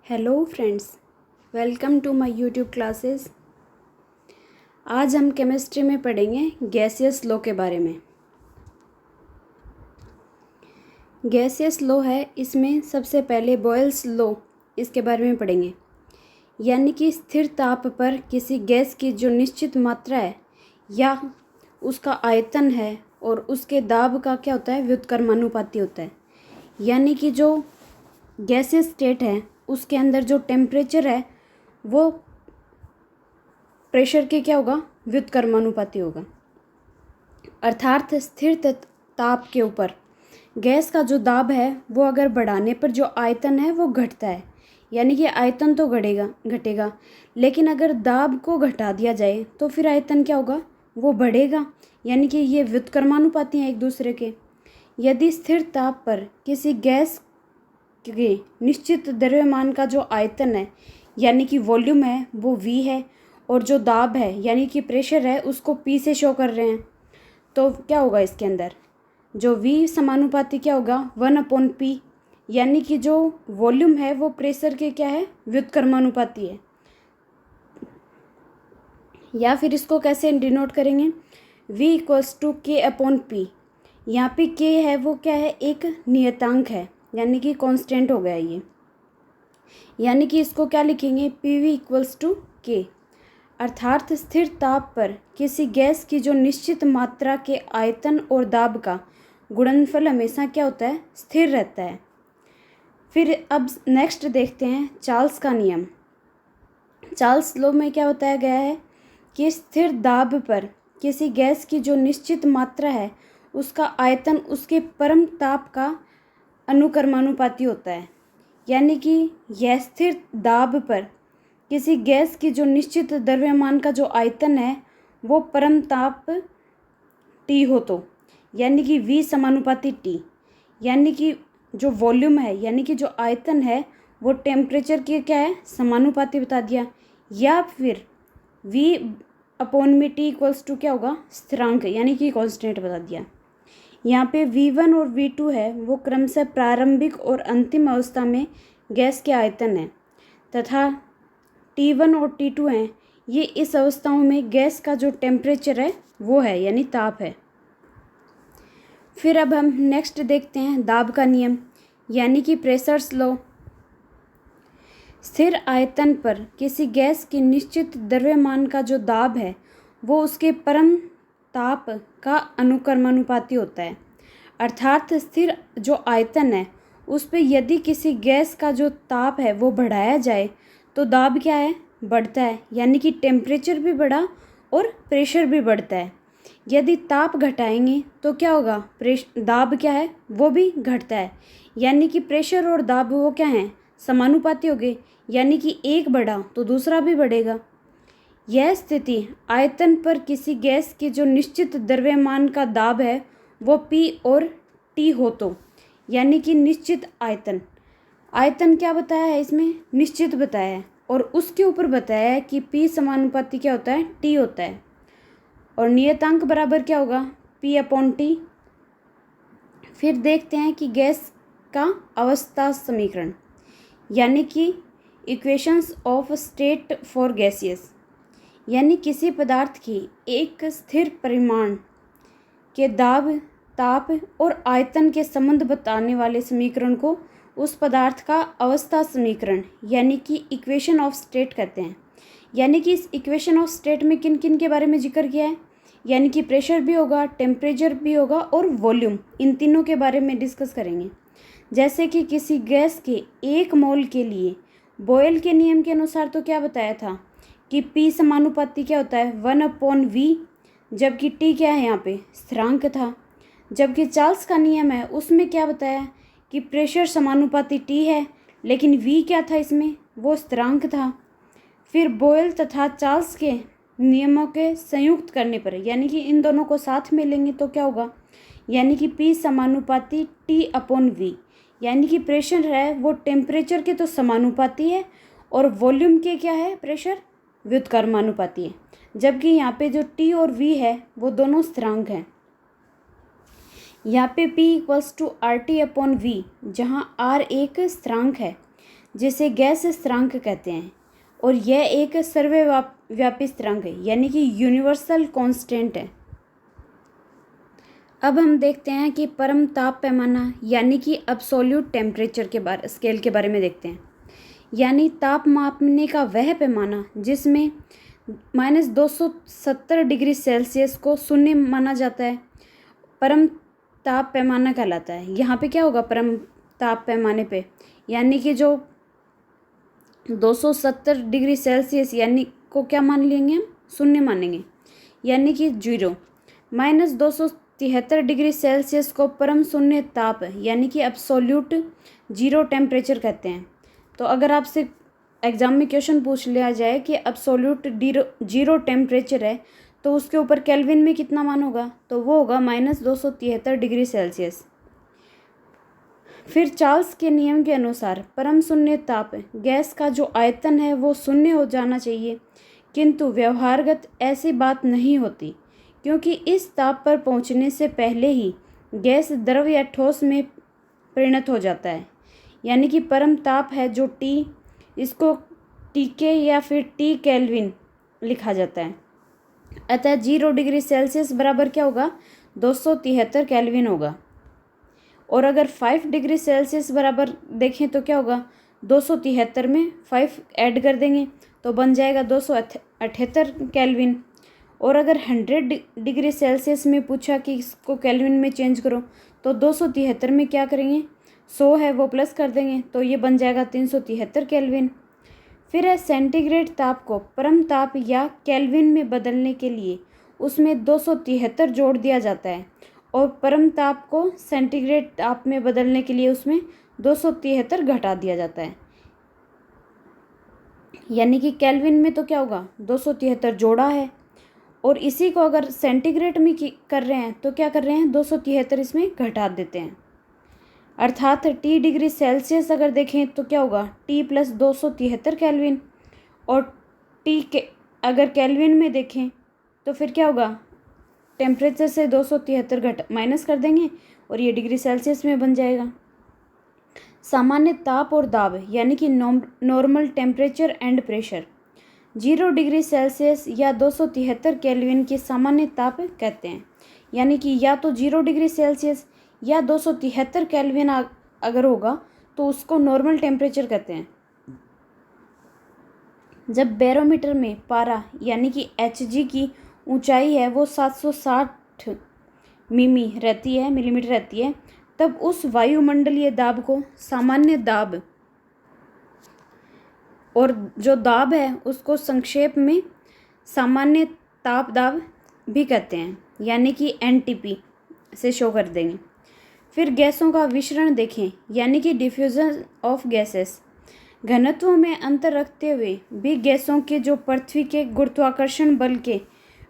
Hello friends, welcome to my YouTube classes. आज हम chemistry में पढ़ेंगे गैसियस लॉ के बारे में। गैसियस लॉ है, इसमें सबसे पहले बॉयल्स लॉ इसके बारे में पढ़ेंगे। यानी कि स्थिर ताप पर किसी गैस की जो निश्चित मात्रा है या उसका आयतन है और उसके दाब का क्या होता है, व्युत्क्रमानुपाती होता है। यानी कि जो गैसियस स्टेट है उसके अंदर जो टेम्परेचर है वो प्रेशर के क्या होगा, व्युत्क्रमानुपाती होगा। अर्थात स्थिर ताप के ऊपर गैस का जो दाब है वो अगर बढ़ाने पर जो आयतन है वो घटता है। यानी कि आयतन तो घटेगा, लेकिन अगर दाब को घटा दिया जाए तो फिर आयतन क्या होगा, वो बढ़ेगा। यानी कि ये व्युत्क्रमानुपाती हैं एक दूसरे के। यदि स्थिर ताप पर किसी गैस के निश्चित द्रव्यमान का जो आयतन है यानी कि वॉल्यूम है वो V है, और जो दाब है यानी कि प्रेशर है उसको P से शो कर रहे हैं, तो क्या होगा इसके अंदर जो V समानुपाती क्या होगा, 1/P। यानी कि जो वॉल्यूम है वो प्रेशर के क्या है, व्युत्क्रमानुपाती है। या फिर इसको कैसे डिनोट करेंगे, V = K/P। यहाँ पे K है वो क्या है, एक नियतांक है, यानी कि कांस्टेंट हो गया ये। यानी कि इसको क्या लिखेंगे, PV = K। अर्थात स्थिर ताप पर किसी गैस की जो निश्चित मात्रा के आयतन और दाब का गुणनफल हमेशा क्या होता है, स्थिर रहता है। फिर अब नेक्स्ट देखते हैं चार्ल्स का नियम। चार्ल्स लॉ में क्या बताया गया है कि स्थिर दाब पर किसी गैस की जो निश्चित मात्रा है उसका आयतन उसके परम ताप का अनुक्रमानुपाती होता है। यानी कि यह स्थिर दाब पर किसी गैस की जो निश्चित द्रव्यमान का जो आयतन है वो परम ताप T हो, तो यानी कि V समानुपाती T। यानी कि जो वॉल्यूम है यानी कि जो आयतन है वो टेम्परेचर के क्या है, समानुपाती बता दिया। या फिर V/T = क्या होगा, स्थिरांक यानी कि कांस्टेंट बता दिया। यहाँ पे V1 और V2 है वो क्रमशः प्रारंभिक और अंतिम अवस्था में गैस के आयतन है, तथा T1 और T2 हैं ये इस अवस्थाओं में गैस का जो टेम्परेचर है वो है, यानी ताप है। फिर अब हम नेक्स्ट देखते हैं दाब का नियम, यानी कि प्रेशर्स लॉ। स्थिर आयतन पर किसी गैस की निश्चित द्रव्यमान का जो दाब है वो उसके परम ताप का अनुक्रमानुपाती होता है। अर्थात स्थिर जो आयतन है उस पर यदि किसी गैस का जो ताप है वो बढ़ाया जाए तो दाब क्या है, बढ़ता है। यानी कि टेम्परेचर भी बढ़ा और प्रेशर भी बढ़ता है। यदि ताप घटाएंगे तो क्या होगा, दाब क्या है वो भी घटता है। यानी कि प्रेशर और दाब वो क्या हैं, समानुपाती हो गए। यानी कि एक बढ़ा तो दूसरा भी बढ़ेगा। यह स्थिति आयतन पर किसी गैस की जो निश्चित द्रव्यमान का दाब है वो P और T हो, तो यानी कि निश्चित आयतन क्या बताया है इसमें, निश्चित बताया है, और उसके ऊपर बताया है कि P समानुपाती क्या होता है, T होता है, और नियतांक बराबर क्या होगा, P/T। फिर देखते हैं कि गैस का अवस्था समीकरण, यानी कि equations of state for gaseous. यानी किसी पदार्थ की एक स्थिर परिमाण के दाब, ताप और आयतन के संबंध बताने वाले समीकरण को उस पदार्थ का अवस्था समीकरण यानी कि इक्वेशन ऑफ स्टेट कहते हैं। यानी कि इस इक्वेशन ऑफ स्टेट में किन किन के बारे में जिक्र किया है, यानी कि प्रेशर भी होगा, टेम्परेचर भी होगा और वॉल्यूम, इन तीनों के बारे में डिस्कस करेंगे। जैसे कि किसी गैस के 1 मोल के लिए बॉयल के नियम के अनुसार तो क्या बताया था कि P समानुपाती क्या होता है, 1/V, जबकि T क्या है यहाँ पे, स्थिरांक था। जबकि चार्ल्स का नियम है उसमें क्या बताया कि प्रेशर समानुपाती T है, लेकिन V क्या था इसमें, वो स्थिरांक था। फिर बॉयल तथा चार्ल्स के नियमों के संयुक्त करने पर, यानी कि इन दोनों को साथ में लेंगे तो क्या होगा, यानी कि P समानुपाती T/V। यानी कि प्रेशर है वो टेम्परेचर के तो समानुपाती है और वॉल्यूम के क्या है, प्रेशर व्युत्क्रमानुपाती है। जबकि यहाँ पे जो T और V है वो दोनों स्थिरांक हैं। यहाँ पे P = RT/V, जहाँ R एक स्थिरांक है, जिसे गैस स्थिरांक कहते हैं, और यह एक सर्वव्यापी स्थिरांक है, यानी कि यूनिवर्सल कांस्टेंट है। अब हम देखते हैं कि परम ताप पैमाना यानी कि एब्सोल्यूट टेम्परेचर के स्केल के बारे में देखते हैं। यानी ताप मापने का वह पैमाना जिसमें -270 डिग्री सेल्सियस को शून्य माना जाता है, परम ताप पैमाना कहलाता है। यहाँ पे क्या होगा परम ताप पैमाने पे, यानी कि जो 270 डिग्री सेल्सियस यानी को क्या मान लेंगे हम, शून्य मानेंगे, यानी कि 0। -273 डिग्री सेल्सियस को परम शून्य ताप यानी कि एब्सोल्यूट जीरो टेम्परेचर कहते हैं। तो अगर आपसे एग्ज़ाम में क्वेश्चन पूछ लिया जाए कि एब्सोल्यूट जीरो टेम्परेचर है तो उसके ऊपर केल्विन में कितना मान होगा, तो वो होगा -273 डिग्री सेल्सियस। फिर चार्ल्स के नियम के अनुसार परम शून्य ताप गैस का जो आयतन है वो शून्य हो जाना चाहिए, किंतु व्यवहारगत ऐसी बात नहीं होती, क्योंकि इस ताप पर पहुंचने से पहले ही गैस द्रव या ठोस में परिणत हो जाता है। यानी कि परम ताप है जो T, इसको TK या फिर T केल्विन लिखा जाता है। अतः 0 डिग्री सेल्सियस बराबर क्या होगा, 273 केल्विन होगा। और अगर 5 डिग्री सेल्सियस बराबर देखें तो क्या होगा, 273 में 5 ऐड कर देंगे तो बन जाएगा 278 केल्विन। और अगर 100 डिग्री सेल्सियस में पूछा कि इसको केल्विन में चेंज करो तो 273 में क्या करेंगे, 100 है वो प्लस कर देंगे तो ये बन जाएगा 373 केल्विन। फिर है सेंटीग्रेड ताप को परम ताप या केल्विन में बदलने के लिए उसमें 273 जोड़ दिया जाता है, और परम ताप को सेंटीग्रेड ताप में बदलने के लिए उसमें 273 घटा दिया जाता है। यानी कि केल्विन में तो क्या होगा, 273 जोड़ा है, और इसी को अगर सेंटीग्रेड में कर रहे हैं तो क्या कर रहे हैं, 273 इसमें घटा देते हैं। अर्थात T डिग्री सेल्सियस अगर देखें तो क्या होगा, T + 273 केल्विन, और T के अगर केल्विन में देखें तो फिर क्या होगा, टेम्परेचर से 273 माइनस कर देंगे और ये डिग्री सेल्सियस में बन जाएगा। सामान्य ताप और दाब यानी कि normal temperature and pressure 0 degree Celsius या 273 केल्विन की सामान्य ताप कहते हैं। यानी कि या तो 0 डिग्री सेल्सियस या 273 केल्विन अगर होगा तो उसको नॉर्मल टेम्परेचर कहते हैं। जब बैरोमीटर में पारा यानी कि Hg की ऊंचाई है वो 760 मिलीमीटर रहती है, तब उस वायुमंडलीय दाब को सामान्य दाब, और जो दाब है उसको संक्षेप में सामान्य ताप दाब भी कहते हैं, यानी कि NTP से शो कर देंगे। फिर गैसों का विशरण देखें, यानी कि डिफ्यूजन ऑफ गैसेस। घनत्वों में अंतर रखते हुए भी गैसों के जो पृथ्वी के गुरुत्वाकर्षण बल के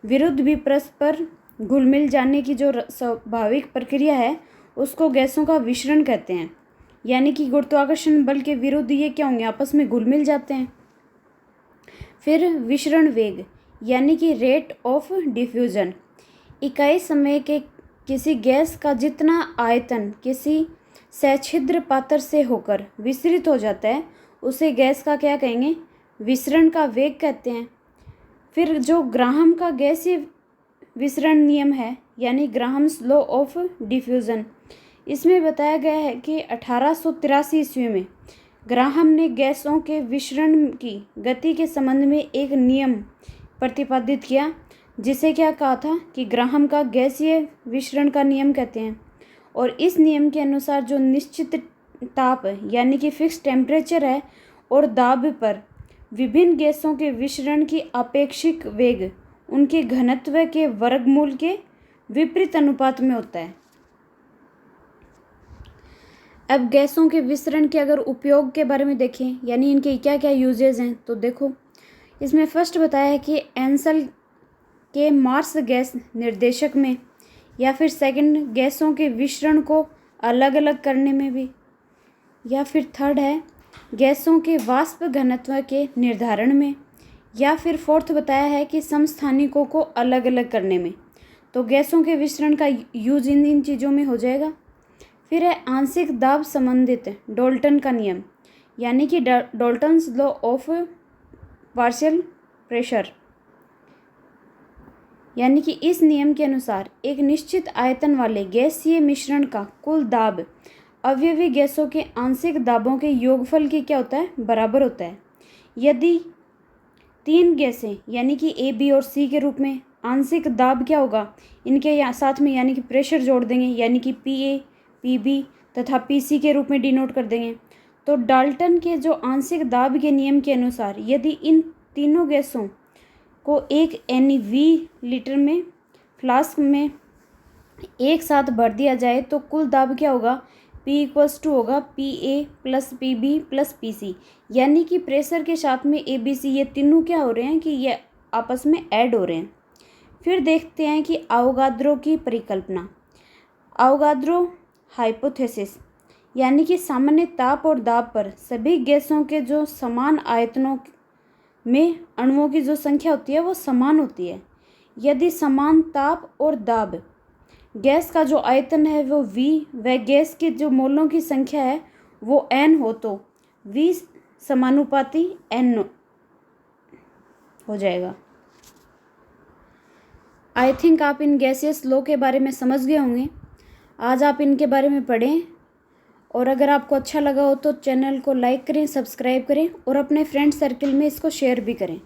विरुद्ध भी परस्पर घुल मिल जाने की जो स्वाभाविक प्रक्रिया है उसको गैसों का विशरण कहते हैं। यानी कि गुरुत्वाकर्षण बल के विरुद्ध ये क्या होंगे, आपस में घुल मिल जाते हैं। फिर विशरण वेग यानी कि रेट ऑफ डिफ्यूजन। इकाई समय के किसी गैस का जितना आयतन किसी सच्छिद्र पात्र से होकर विसरित हो जाता है उसे गैस का क्या कहेंगे, विसरण का वेग कहते हैं। फिर जो ग्राहम का गैसीय विसरण नियम है यानी ग्राहम्स लॉ ऑफ डिफ्यूज़न, इसमें बताया गया है कि 1883 ईस्वी में ग्राहम ने गैसों के विसरण की गति के संबंध में एक नियम प्रतिपादित किया, जिसे क्या कहा था कि ग्राहम का गैसीय विसरण का नियम कहते हैं। और इस नियम के अनुसार जो निश्चित ताप यानी कि फिक्स टेम्परेचर है और दाब पर विभिन्न गैसों के विसरण की आपेक्षिक वेग उनके घनत्व के वर्गमूल के विपरीत अनुपात में होता है। अब गैसों के विसरण के अगर उपयोग के बारे में देखें, यानी इनके क्या क्या यूजेज हैं, तो देखो इसमें फर्स्ट बताया है कि एंसल के मार्स गैस निर्देशक में, या फिर सेकंड गैसों के विसरण को अलग अलग करने में भी, या फिर थर्ड है गैसों के वाष्प घनत्व के निर्धारण में, या फिर फोर्थ बताया है कि समस्थानिकों को अलग अलग करने में। तो गैसों के विसरण का यूज इन चीज़ों में हो जाएगा। फिर है आंशिक दाब संबंधित डाल्टन का नियम, यानी कि Dalton's law of partial pressure, यानी कि इस नियम के अनुसार एक निश्चित आयतन वाले गैसीय मिश्रण का कुल दाब अवयवी गैसों के आंशिक दाबों के योगफल के क्या होता है, बराबर होता है। यदि 3 गैसें यानी कि ए, बी और सी के रूप में, आंशिक दाब क्या होगा इनके साथ में, यानी कि प्रेशर जोड़ देंगे, यानी कि पी ए, पी बी तथा पी सी के रूप में डिनोट कर देंगे। तो डाल्टन के जो आंशिक दाब के नियम के अनुसार यदि इन तीनों गैसों को एक NV लीटर में फ्लास्क में एक साथ भर दिया जाए तो कुल दाब क्या होगा, P होगा PA + PB + PC, यानी कि प्रेशर के साथ में ABC ये तीनों क्या हो रहे हैं कि ये आपस में ऐड हो रहे हैं। फिर देखते हैं कि अवोगाद्रो की परिकल्पना, अवोगाद्रो हाइपोथेसिस, यानी कि सामान्य ताप और दाब पर सभी गैसों के जो समान आयतनों में अणुओं की जो संख्या होती है वो समान होती है। यदि समान ताप और दाब गैस का जो आयतन है वो V व गैस के जो मोलों की संख्या है वो N हो तो V समानुपाती N हो जाएगा। आई थिंक आप इन गैसियस लॉ के बारे में समझ गए होंगे। आज आप इनके बारे में पढ़ें, और अगर आपको अच्छा लगा हो तो चैनल को लाइक करें, सब्सक्राइब करें और अपने फ्रेंड सर्कल में इसको शेयर भी करें।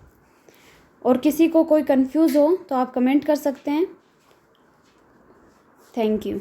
और किसी को कोई कंफ्यूज हो तो आप कमेंट कर सकते हैं। Thank you.